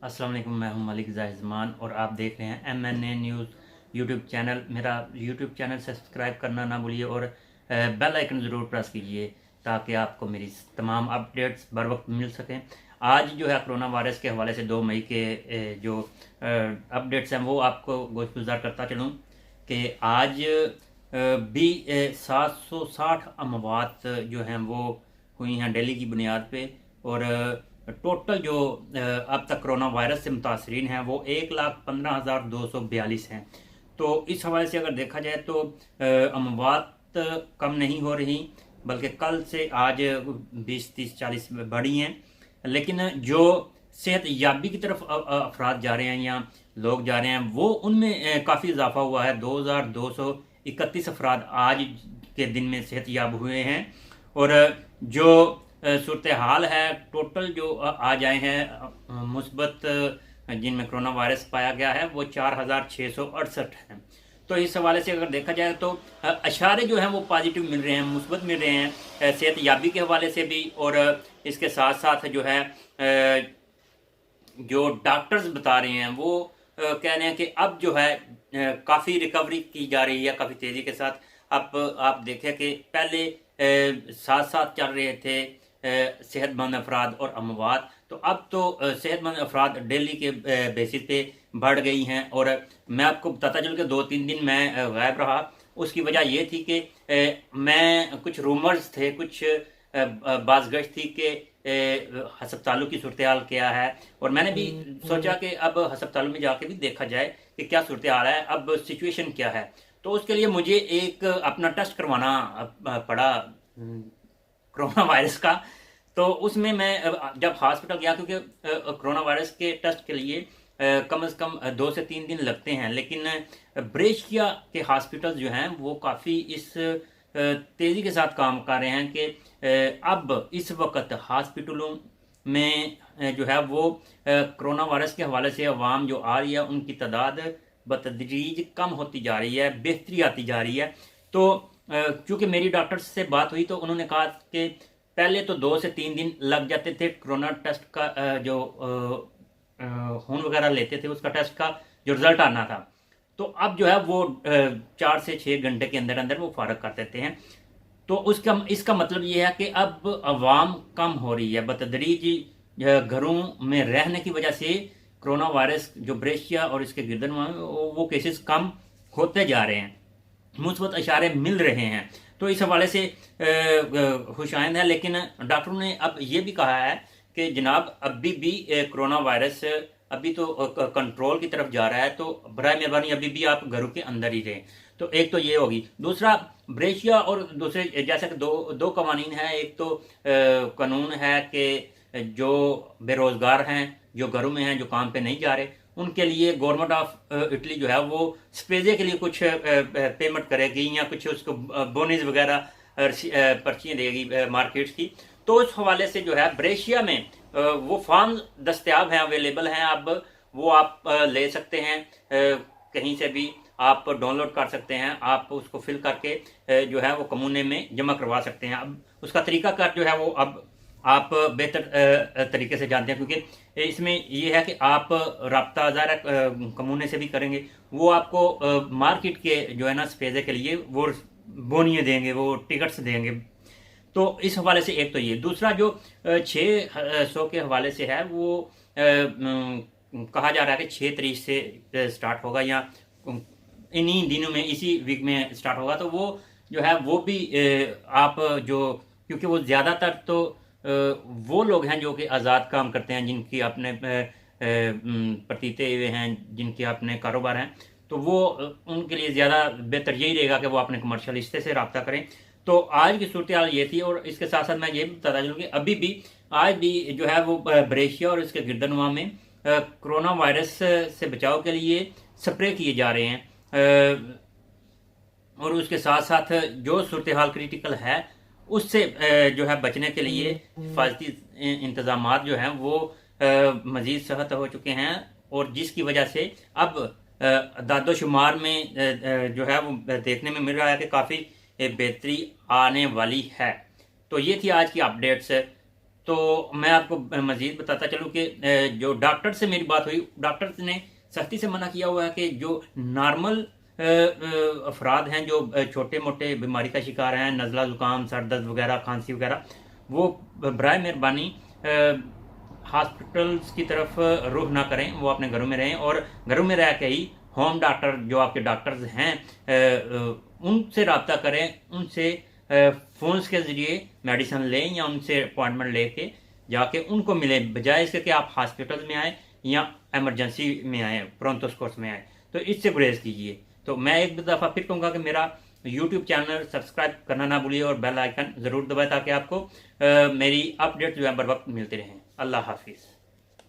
अस्सलाम वालेकुम। मैं हूं मलिक ज़मान और आप देख रहे हैं MNA न्यूज़ यूट्यूब चैनल। मेरा यूट्यूब चैनल सब्सक्राइब करना ना भूलिए और बेल आइकन ज़रूर प्रेस कीजिए ताकि आपको मेरी तमाम अपडेट्स बर वक्त मिल सकें। आज जो है कोरोना वायरस के हवाले से 2 मई के जो अपडेट्स हैं वो आपको गुज़ार करता चलूँ कि आज भी 760 अमवात जो हैं वो हुई हैं दिल्ली की बुनियाद पे। और टोटल जो अब तक कोरोना वायरस से मुतासरीन हैं वो 1,15,242 हैं। तो इस हवाले से अगर देखा जाए तो अमवात कम नहीं हो रही, बल्कि कल से आज 20, 30, 40 बढ़ी हैं। लेकिन जो सेहत याबी की तरफ अफराद जा रहे हैं या लोग जा रहे हैं वो उनमें काफ़ी इजाफा हुआ है। 2,231 अफराद आज के दिन में सेहत याब हुए हैं। और जो सूरत हाल है, टोटल जो आज आए हैं मुस्बत जिनमें कोरोना वायरस पाया गया है वो 4,668 हैं। तो इस हवाले से अगर देखा जाए तो अशारे जो हैं वो पॉजिटिव मिल रहे हैं, मुस्बत मिल रहे हैं सेहत याबी के हवाले से भी। और इसके साथ साथ जो है जो डॉक्टर्स बता रहे हैं वो कह रहे हैं कि अब जो है काफ़ी रिकवरी की जा रही है काफ़ी तेज़ी के साथ। अब आप देखें कि पहले साथ साथ चल रहे थे सेहतमंद अफराद और अमवात, तो अब तो सेहतमंद अफराद डेली के बेसिस पे बढ़ गई हैं। और मैं आपको बताता चलूँ कि 2-3 दिन मैं गायब रहा। उसकी वजह ये थी कि मैं कुछ रूमर्स थे, कुछ बाज़गश्त थी कि हस्पतालों की सूरत हाल क्या है। और मैंने भी सोचा कि अब हस्पतालों में जाके भी देखा जाए कि क्या सूरत हाल है, अब सिचुएशन क्या है। तो उसके लिए मुझे एक अपना टेस्ट करवाना पड़ा कोरोना वायरस का। तो उसमें मैं जब हॉस्पिटल गया, क्योंकि कोरोना वायरस के टेस्ट के लिए कम से कम 2 से 3 दिन लगते हैं, लेकिन ब्रेशिया के हॉस्पिटल जो हैं वो काफ़ी इस तेज़ी के साथ काम कर रहे हैं कि अब इस वक्त हॉस्पिटलों में जो है वो कोरोना वायरस के हवाले से अवाम जो आ रही है उनकी तादाद बतदरीज कम होती जा रही है, बेहतरी आती जा रही है। तो क्योंकि मेरी डॉक्टर से बात हुई तो उन्होंने कहा कि पहले तो 2 से 3 दिन लग जाते थे कोरोना टेस्ट का जो खून वगैरह लेते थे उसका टेस्ट का जो रिजल्ट आना था, तो अब जो है वो 4 से 6 घंटे के अंदर अंदर वो फारग कर देते हैं। तो उसका इसका मतलब ये है कि अब अवाम कम हो रही है बतदरीज घरों में रहने की वजह से। कोरोना वायरस जो ब्रेशिया और इसके गिरदन वो केसेस कम होते जा रहे हैं, मुस्बत इशारे मिल रहे हैं। तो इस हवाले से खुशाइंद है। लेकिन डॉक्टरों ने अब ये भी कहा है कि जनाब अभी भी कोरोना वायरस अभी तो कंट्रोल की तरफ जा रहा है, तो बराए मेहरबानी अभी भी आप घरों के अंदर ही रहें। तो एक तो ये होगी। दूसरा ब्रेशिया और दूसरे जैसे कि दो कवानीन है। एक तो कानून है कि जो बेरोजगार हैं, जो घरों में हैं, जो काम पे नहीं जा रहे, उनके लिए गवर्नमेंट ऑफ इटली जो है वो स्पेजे के लिए कुछ पेमेंट करेगी या कुछ उसको बोनस वगैरह पर्चियाँ देगी मार्केट्स की। तो उस हवाले से जो है ब्रेशिया में वो फॉर्म दस्तयाब हैं, अवेलेबल हैं। अब वो आप ले सकते हैं, कहीं से भी आप डाउनलोड कर सकते हैं। आप उसको फिल करके जो है वो कमूने में जमा करवा सकते हैं। अब उसका तरीकाकार जो है वो अब आप बेहतर तरीके से जानते हैं, क्योंकि इसमें ये है कि आप राब्ता ज़ाहिर कमूने से भी करेंगे, वो आपको मार्केट के जो है ना स्पेजे के लिए वो बोनिए देंगे, वो टिकट्स देंगे। तो इस हवाले से एक तो ये। दूसरा जो 600 के हवाले से है वो कहा जा रहा है कि 6 तारीख से स्टार्ट होगा या इन्हीं दिनों में, इसी वीक में स्टार्ट होगा। तो वो जो है वो भी आप जो, क्योंकि वो ज़्यादातर तो वो लोग हैं जो कि आज़ाद काम करते हैं, जिनकी अपने प्रतीते हुए हैं, जिनके अपने कारोबार हैं, तो वो उनके लिए ज़्यादा बेहतर यही रहेगा कि वो अपने कमर्शियल हिस्से से रब्ता करें। तो आज की सूरत हाल ये थी। और इसके साथ साथ मैं ये भी बताता चलूँ कि अभी भी आज भी जो है वो ब्रेशिया और इसके गिरदनवा में कोरोना वायरस से बचाव के लिए स्प्रे किए जा रहे हैं। और उसके साथ साथ जो सूरत हाल क्रिटिकल है उससे जो है बचने के लिए हिफाजती इंतजाम जो हैं वो मज़ीद सख्त हो चुके हैं। और जिसकी वजह से अब दादोशुमार में जो है वो देखने में मिल रहा है कि काफ़ी बेहतरी आने वाली है। तो ये थी आज की अपडेट्स। तो मैं आपको मज़ीद बताता चलूँ कि जो डॉक्टर से मेरी बात हुई, डॉक्टर ने सख्ती से मना किया हुआ है कि जो नॉर्मल अफराद हैं, जो छोटे मोटे बीमारी का शिकार हैं, नज़ला ज़ुकाम, सर दर्द वगैरह, खांसी वगैरह, वो बराए मेहरबानी हॉस्पिटल्स की तरफ रुख ना करें, वो अपने घरों में रहें और घरों में रह के ही होम डॉक्टर जो आपके डॉक्टर्स हैं उनसे रब्ता करें, उनसे फ़ोन्स के ज़रिए मेडिसिन लें या उनसे अपॉइंटमेंट लेके जाके उनको मिलें, बजाय इसके कि आप हॉस्पिटल में आए या इमरजेंसी में आए, प्रोंतोस कोर्स में आए। तो इससे गुरेज कीजिए। तो मैं एक दफ़ा फिर कहूँगा कि मेरा यूट्यूब चैनल सब्सक्राइब करना ना भूलिए और बेल आइकन ज़रूर दबाएं ताकि आपको मेरी अपडेट जो है बर वक्त मिलते रहें। अल्लाह हाफिज़।